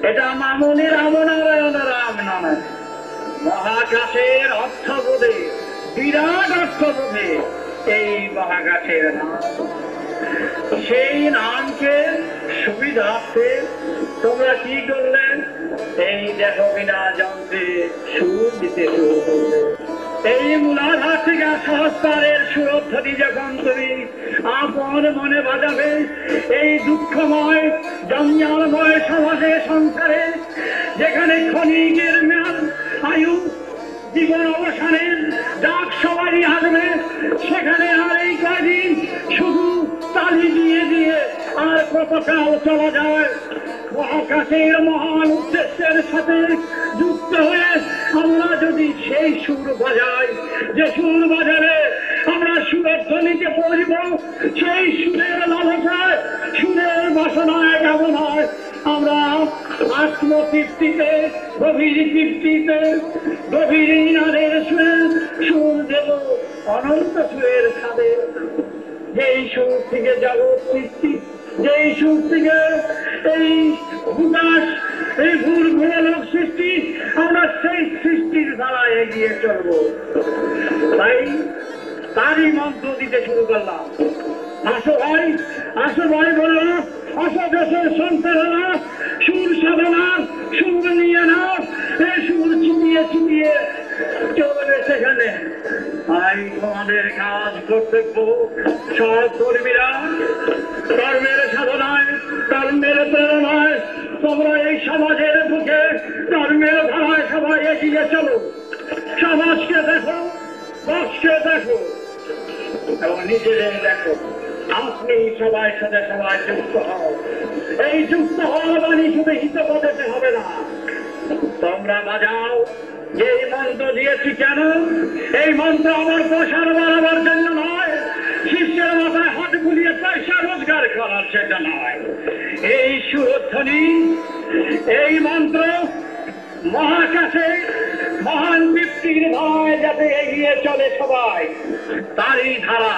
এটা মামুনি রামনারায়ণ রাম নয়, মহাকাশের অর্থবোধে, বিরাট অর্থবোধে এই মহাকাশের নাম। সেই নামকে সুবিধার্থে তোমরা কি করলে? এই দেখো বিনা যন্ত্রে সুর দিতে শুরু করলে। এই মূলাধার থেকে সহস্রারের সুরধ্বনি যখন তুমি আপন মনে বাজাবে, এই দুঃখময় জঞ্জালময় সমাজে সংসারে, যেখানে ক্ষণিকের মেয়াদ আয়ু, জীবন অবসানের ডাক সবারই আসবে, সেখানে আর এই কয়দিন শুধু তালি দিয়ে দিয়ে আর কতকাল চলা যায়? মহাকাশের মহান উদ্দেশ্যের সাথে যুক্ত হয়ে আমরা যদি সেই সুর বাজাই, যে সুর বাজারে আমরা সুরের ধ্বনিতে পড়িব, সেই সুরের লালসায়, সুরের বাসনায় কামনায় আমরা আত্মতৃপ্তিতে, গভীর তৃপ্তিতে, গভীর ইনারের সুরে সুর দেব অনন্ত সুরের সাথে। যেই সুর থেকে জগৎ সৃষ্টি, যেই সুর থেকে এই ভূতাস, এই ভূলোক সৃষ্টি, আমরা সেই সৃষ্টির দ্বারা এগিয়ে চলব। তাই তারই মন্ত্র দিতে শুরু করলাম। আসো ভাই, আসো ভাই বলো, আসো দেশের সন্তানেরা, সুর সাধনা, সুর নিয়ে নাও, এই সুর ছিটিয়ে ছিটিয়ে চলবে সেখানে। তাই তোমাদের কাজ কর্তব্য, সব কর্মীরা কর্মের সাধনায়, কর্মের প্রেরণায় তোমরা এই সমাজের বুকে কর্মের ধারায় সবাই এগিয়ে চলো। সমাজকে দেখো, দেশকে দেখো এবং নিজেদের দেখো। আপনি সবাই সাথে সবাই যুক্ত হও। এই যুক্ত হওয়া মানে শুধু হিত বলতে হবে না। তোমরা বাজাও যে এই মন্ত্র দিয়েছি কেন? এই মন্ত্র আমার প্রসার বাড়াবার জন্য নয়, শিষ্যের মাথায় হাত বুলিয়ে পয়সা রোজগার করার সেটা নয়। এই সুরধ্বনি, এই মন্ত্র মহাকাশে মহান তৃপ্তির ধারায় যাতে এগিয়ে চলে সবাই, তারই ধারা।